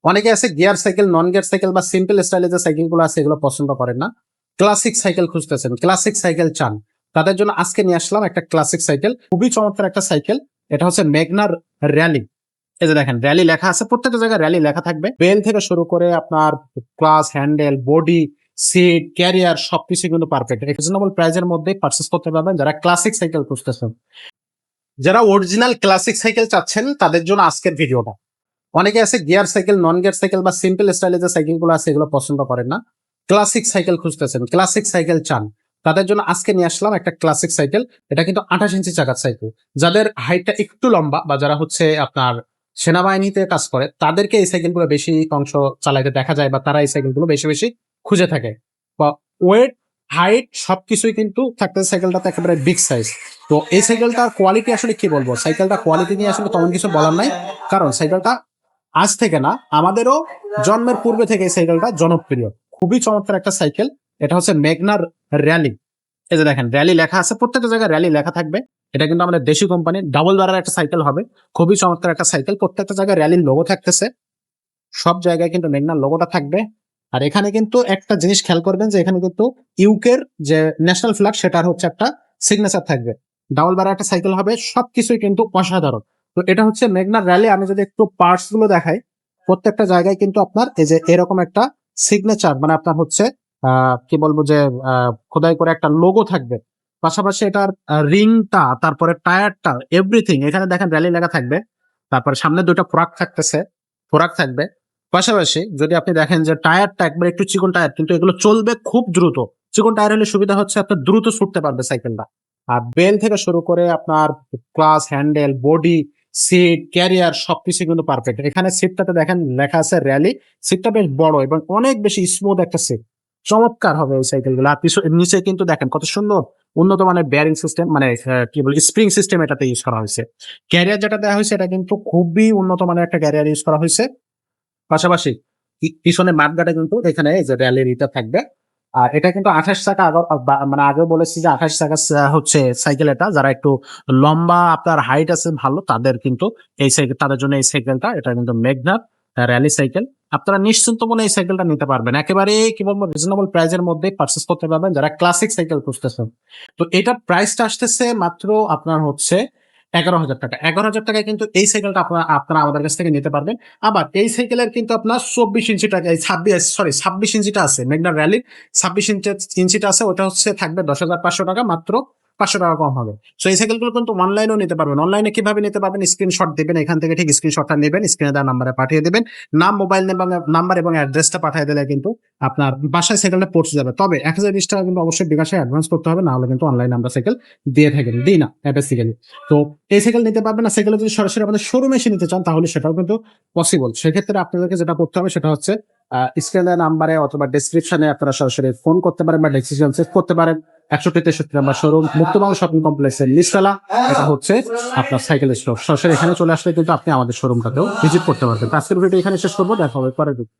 অনেকে আছে gear cycle, non gear cycle বা সিম্পল স্টাইলে যে সাইকেল গুলো আছে এগুলো পছন্দ করেন না, ক্লাসিক সাইকেল খুঁজতেছেন, ক্লাসিক সাইকেল চান, তাদের জন্য আজকে নিয়ে আসলাম একটা ক্লাসিক সাইকেল। খুবই চমৎকার একটা সাইকেল। এটা হচ্ছে মেঘনার র্যালি। এই যে দেখেন র্যালি লেখা আছে, প্রত্যেকটা জায়গায় র্যালি লেখা থাকবে। বেল থেকে শুরু করে আপনার class, handle, body, seat, carrier সবকিছু কিন্তু পারফেক্ট। রিজনেবল প্রাইসের মধ্যে পারচেস করতে পারবেন যারা ক্লাসিক সাইকেল খুঁজতেছেন। যারা অরিজিনাল ক্লাসিক সাইকেল চাচ্ছেন তাদের জন্য আজকের ভিডিওটা। অনেকে আছে gear cycle, non gear cycle বা সিম্পল স্টাইলে যে সাইকেল গুলো আছে এগুলো পছন্দ করেন না, ক্লাসিক সাইকেল খুঁজতেছেন, ক্লাসিক সাইকেল চান, তাদের জন্য আজকে নিয়ে আসলাম একটা ক্লাসিক সাইকেল। এটা কিন্তু 28 ইঞ্চি চাকার সাইকেল। যাদের হাইটটা একটু লম্বা বা যারা হচ্ছে আপনার সেনাবাহিনীতে কাজ করে তাদেরকে এই সাইকেলগুলো বেশি অংশ চালাইতে দেখা যায় বা তারা এই সাইকেলগুলো বেশি বেশি খুঁজে থাকে। বা ওয়েট, হাইট সবকিছুই কিন্তু থাকতেছে সাইকেলটাতে একেবারে বিগ সাইজ। তো এই সাইকেলটার কোয়ালিটি আসলে কি বলবো, সাইকেলটা কোয়ালিটি নিয়ে আসলে তেমন কিছু বলার নাই, কারণ সাইকেলটা আজ থেকে না, আমাদেরও জন্মের পূর্বে থেকে এই সাইকেলটা জনপ্রিয়। খুবই চমৎকার একটা সাইকেল। এটা হচ্ছে মেঘনার র্যালি। এই যে দেখেন র্যালি লেখা আছে, প্রত্যেকটা জায়গায় র্যালি লেখা থাকবে। এটা কিন্তু আমাদের দেশি কোম্পানি, ডাবল বারের একটা সাইকেল হবে। খুবই চমৎকার একটা সাইকেল। প্রত্যেকটা জায়গায় র্যালির লোগো থাকতেছে, সব জায়গায় কিন্তু মেঘনার লোগোটা থাকবে। আর এখানে কিন্তু একটা জিনিস খেয়াল করবেন যে এখানে কিন্তু ইউকের যে ন্যাশনাল ফ্ল্যাগ সেটার হচ্ছে একটা সিগনেচার থাকবে। ডাবল বারের একটা সাইকেল হবে, সবকিছুই কিন্তু অসাধারণ। তো এটা হচ্ছে মেঘনার র্যালি। আমি যদি একটু পার্টস গুলো দেখাই, প্রত্যেকটা জায়গায় কিন্তু আপনার এই যে এরকম একটা সিগনেচার, মানে আপনার হচ্ছে কি বলবো যে খোদাই করে একটা লোগো থাকবে। পাশাপাশি এটার রিংটা, তারপরে টায়ারটা, এভরিথিং এখানে দেখেন র্যালি লেখা থাকবে। তারপরে সামনে দুইটা ফোরাক থাকতেছে, ফোরাক থাকবে। পাশাপাশি যদি আপনি দেখেন যে টায়ারটা একবার একটু চিকন টায়ার, কিন্তু এগুলো চলবে খুব দ্রুত। চিকন টায়ার হলে সুবিধা হচ্ছে আপনার দ্রুত ছুটতে পারবে সাইকেলটা। আর বেল থেকে শুরু করে আপনার class, handle, body, seat, carrier সবকিছু কিন্তু পারফেক্ট। এখানে সিটটাতে দেখেন লেখা আছে র্যালি। সিটটা বেশ বড় এবং অনেক বেশি স্মুথ একটা সিট। চমৎকার হবে এই সাইকেলগুলো। আর নিচে কিন্তু দেখেন কত সুন্দর উন্নত মানের বেয়ারিং সিস্টেম, মানে কি বলি স্প্রিং সিস্টেম এটাতে ইউজ করা হয়েছে। ক্যারিয়ার যেটা দেওয়া হয়েছে এটা কিন্তু খুবই উন্নত মানের একটা ক্যারিয়ার ইউজ করা হয়েছে। পাশাপাশি পিছনে মাঠগাটে কিন্তু এখানে এই যে র্যালির ইটা থাকবে। আর এটা কিন্তু 28 চাকা, মানে আগেও বলেছি যে 28 চাকা হচ্ছে সাইকেল। এটা যারা একটু লম্বা, আপনার হাইট আছে ভালো, তাদের কিন্তু এই সাইকেল, তাদের জন্য এই সাইকেলটা। এটা কিন্তু মেঘনার র্যালি সাইকেল। আপনারা নিশ্চিন্ত মনে এই সাইকেলটা নিতে পারবেন, একেবারে কি বলবো রিজনেবল প্রাইসের মধ্যে পারচেস করতে পারবেন যারা ক্লাসিক সাইকেল খুঁজতেছেন। তো এটার প্রাইসটা আসতেছে মাত্র আপনার হচ্ছে 11,000 টাকা। 11,000 টাকায় কিন্তু এই সাইকেলটা আপনারা আমাদের কাছ থেকে নিতে পারবেন। আবার এই সাইকেলের কিন্তু আপনার 24 ইঞ্চি টাকা, 26 ইঞ্চিটা আছে, মেঘনার র্যালির 26 ইঞ্চিটা আছে, ওটা হচ্ছে থাকবে 10,500 টাকা, মাত্র 500 টাকা কম হবে। সো এই সাইকেলগুলো কিন্তু অনলাইনেও নিতে পারবেন। অনলাইনে কিভাবে নিতে পারবেন, স্ক্রিনশট দিবেন, এখান থেকে ঠিক স্ক্রিনশটটা নেবেন, স্ক্রিনে দেওয়া নাম্বারে পাঠিয়ে দিবেন। নাম, মোবাইল নাম্বার এবং অ্যাড্রেসটা পাঠিয়ে দিলে কিন্তু আপনার বাসায় সাইকেলটা পৌঁছে যাবে। তবে 1020 টাকা কিন্তু অবশ্যই বিকাশে অ্যাডভান্স করতে হবে, না হলে কিন্তু অনলাইনে আমরা সাইকেল দিয়ে থাকেন, দিই না বেসিক্যালি। তো এই সাইকেল নিতে পারবেন না, সাইকেল যদি সরাসরি আমাদের শোরুমে এসে নিতে চান তাহলে সেটাও কিন্তু পসিবল। সেক্ষেত্রে আপনাদেরকে যেটা করতে হবে সেটা হচ্ছে স্ক্রিনের নাম্বারে অথবা ডেসক্রিপশনে আপনারা সরাসরি ফোন করতে পারেন বা ডিসিশন সেট করতে পারেন। 61-63 নাম্বার শোরুম, মুক্তবাংলা শপিং কমপ্লেক্সের নিচতলা। এটা হচ্ছে আপনার সাইকেল স্টোর। সরাসরি এখানে চলে আসলে কিন্তু আপনি আমাদের শোরুমটাতেও ভিজিট করতে পারবেন। আজকের ভিডিও এখানে শেষ করবো, দেখা হবে পরের ভিডিও।